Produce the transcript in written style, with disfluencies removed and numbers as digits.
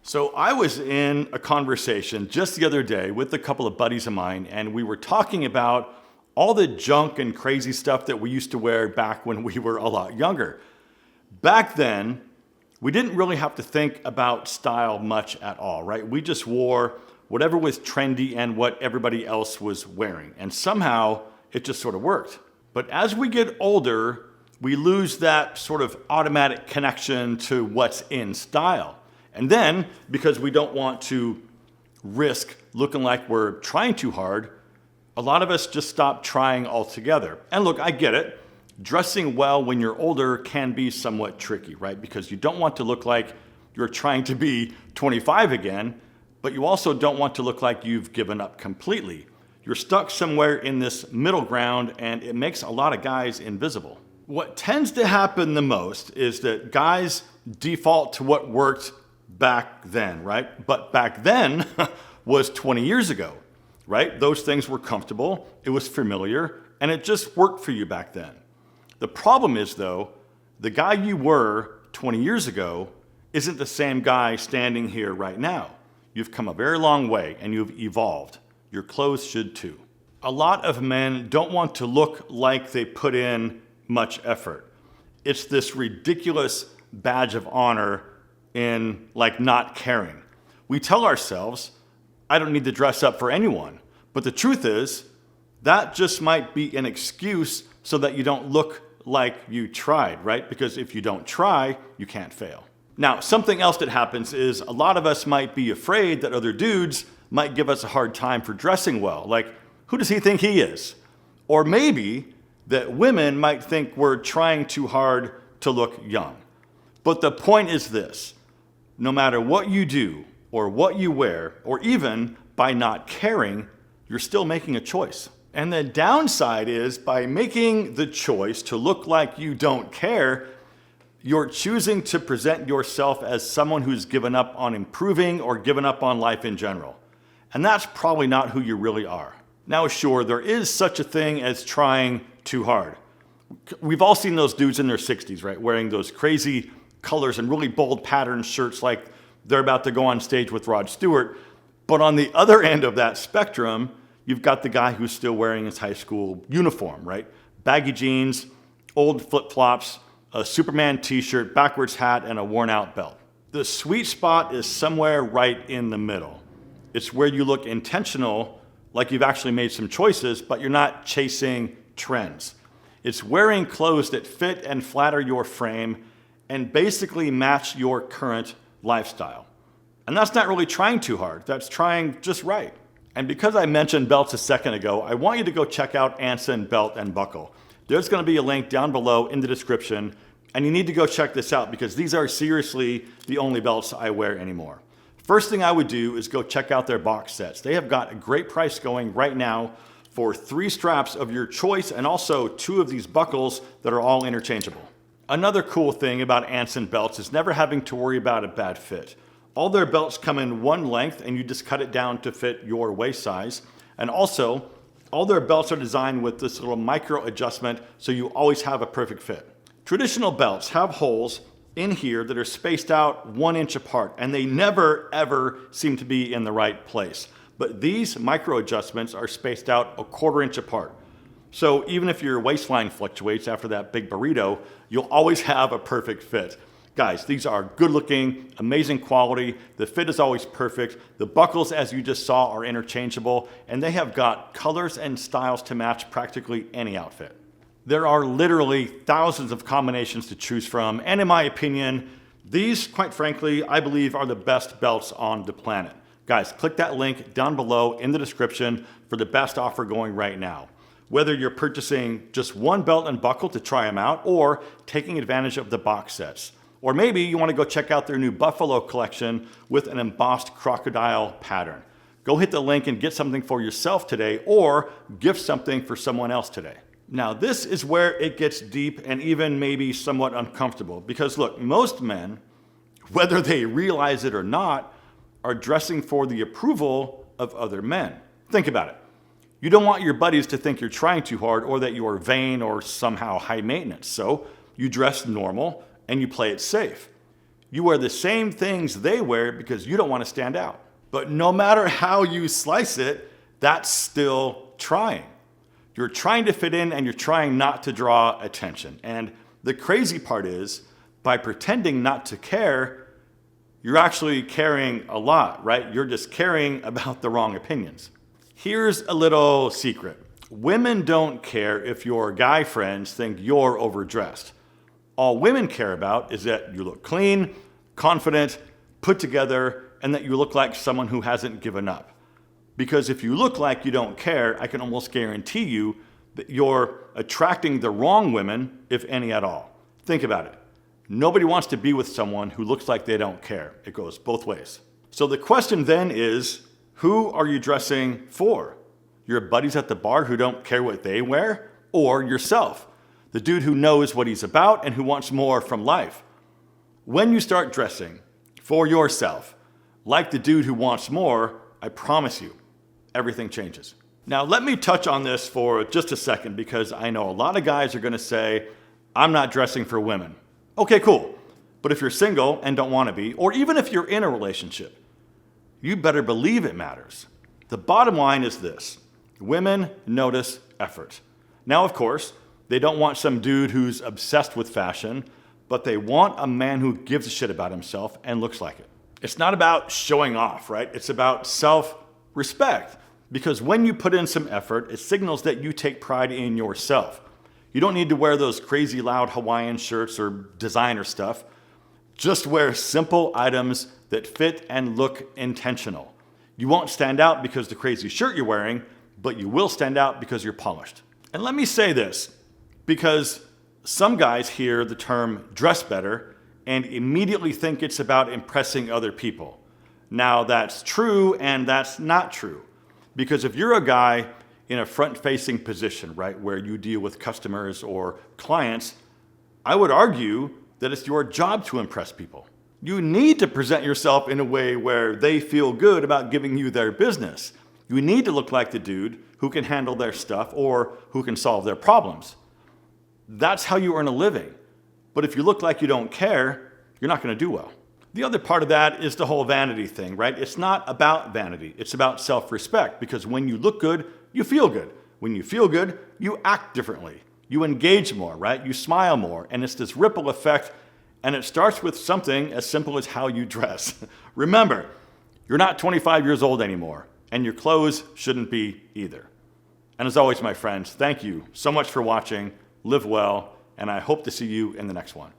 So I was in a conversation just the other day with a couple of buddies of mine, and we were talking about all the junk and crazy stuff that we used to wear back when we were a lot younger. Back then, we didn't really have to think about style much at all, right? We just wore whatever was trendy and what everybody else was wearing. And somehow it just sort of worked. But as we get older, we lose that sort of automatic connection to what's in style. And then, because we don't want to risk looking like we're trying too hard, a lot of us just stop trying altogether. And look, I get it. Dressing well when you're older can be somewhat tricky, right? Because you don't want to look like you're trying to be 25 again, but you also don't want to look like you've given up completely. You're stuck somewhere in this middle ground, and it makes a lot of guys invisible. What tends to happen the most is that guys default to what worked back then, right? But back then was 20 years ago, right? Those things were comfortable, it was familiar, and it just worked for you back then. The problem is, though, the guy you were 20 years ago isn't the same guy standing here right now. You've come a very long way and you've evolved. Your clothes should too. A lot of men don't want to look like they put in much effort. It's this ridiculous badge of honor in like not caring. We tell ourselves, I don't need to dress up for anyone. But the truth is, that just might be an excuse so that you don't look like you tried, right? Because if you don't try, you can't fail. Now, something else that happens is a lot of us might be afraid that other dudes might give us a hard time for dressing well. Like, who does he think he is? Or maybe that women might think we're trying too hard to look young. But the point is this: no matter what you do or what you wear, or even by not caring, you're still making a choice. And the downside is, by making the choice to look like you don't care, you're choosing to present yourself as someone who's given up on improving or given up on life in general. And that's probably not who you really are. Now, sure, there is such a thing as trying too hard. We've all seen those dudes in their 60s, right? Wearing those crazy colors and really bold patterned shirts like they're about to go on stage with Rod Stewart. But on the other end of that spectrum, you've got the guy who's still wearing his high school uniform, right? Baggy jeans, old flip-flops, a Superman t-shirt, backwards hat, and a worn-out belt. The sweet spot is somewhere right in the middle. It's where you look intentional, like you've actually made some choices, but you're not chasing trends. It's wearing clothes that fit and flatter your frame and basically match your current lifestyle. And that's not really trying too hard. That's trying just right. And because I mentioned belts a second ago, I want you to go check out Anson Belt and Buckle. There's going to be a link down below in the description, and you need to go check this out because these are seriously the only belts I wear anymore. First thing I would do is go check out their box sets. They have got a great price going right now for 3 straps of your choice and also 2 of these buckles that are all interchangeable. Another cool thing about Anson belts is never having to worry about a bad fit. All their belts come in one length and you just cut it down to fit your waist size. And also, all their belts are designed with this little micro adjustment so you always have a perfect fit. Traditional belts have holes in here that are spaced out 1 inch apart, and they never ever seem to be in the right place. But these micro adjustments are spaced out 1/4 inch apart. So even if your waistline fluctuates after that big burrito, you'll always have a perfect fit. Guys, these are good looking, amazing quality. The fit is always perfect. The buckles, as you just saw, are interchangeable, and they have got colors and styles to match practically any outfit. There are literally thousands of combinations to choose from, and in my opinion, these, quite frankly, I believe are the best belts on the planet. Guys, click that link down below in the description for the best offer going right now. Whether you're purchasing just 1 belt and buckle to try them out or taking advantage of the box sets. Or maybe you want to go check out their new Buffalo collection with an embossed crocodile pattern. Go hit the link and get something for yourself today or gift something for someone else today. Now, this is where it gets deep and even maybe somewhat uncomfortable because look, most men, whether they realize it or not, are dressing for the approval of other men. Think about it. You don't want your buddies to think you're trying too hard or that you are vain or somehow high maintenance. So you dress normal and you play it safe. You wear the same things they wear because you don't want to stand out. But no matter how you slice it, that's still trying. You're trying to fit in and you're trying not to draw attention. And the crazy part is, by pretending not to care, you're actually caring a lot, right? You're just caring about the wrong opinions. Here's a little secret. Women don't care if your guy friends think you're overdressed. All women care about is that you look clean, confident, put together, and that you look like someone who hasn't given up. Because if you look like you don't care, I can almost guarantee you that you're attracting the wrong women, if any at all. Think about it. Nobody wants to be with someone who looks like they don't care. It goes both ways. So the question then is, who are you dressing for? Your buddies at the bar who don't care what they wear? Or yourself, the dude who knows what he's about and who wants more from life? When you start dressing for yourself, like the dude who wants more, I promise you, everything changes. Now, let me touch on this for just a second because I know a lot of guys are going to say, I'm not dressing for women. Okay, cool. But if you're single and don't want to be, or even if you're in a relationship, you better believe it matters. The bottom line is this: women notice effort. Now, of course, they don't want some dude who's obsessed with fashion, but they want a man who gives a shit about himself and looks like it. It's not about showing off, right? It's about self-respect. Because when you put in some effort, it signals that you take pride in yourself. You don't need to wear those crazy loud Hawaiian shirts or designer stuff. Just wear simple items that fit and look intentional. You won't stand out because the crazy shirt you're wearing, but you will stand out because you're polished. And let me say this, because some guys hear the term dress better and immediately think it's about impressing other people. Now that's true and that's not true. Because if you're a guy in a front-facing position, right, where you deal with customers or clients, I would argue that it's your job to impress people. You need to present yourself in a way where they feel good about giving you their business. You need to look like the dude who can handle their stuff or who can solve their problems. That's how you earn a living. But if you look like you don't care, you're not going to do well. The other part of that is the whole vanity thing, right? It's not about vanity. It's about self-respect, because when you look good, you feel good. When you feel good, you act differently. You engage more, right? You smile more. And it's this ripple effect, and it starts with something as simple as how you dress. Remember, you're not 25 years old anymore, and your clothes shouldn't be either. And as always, my friends, thank you so much for watching. Live well, and I hope to see you in the next one.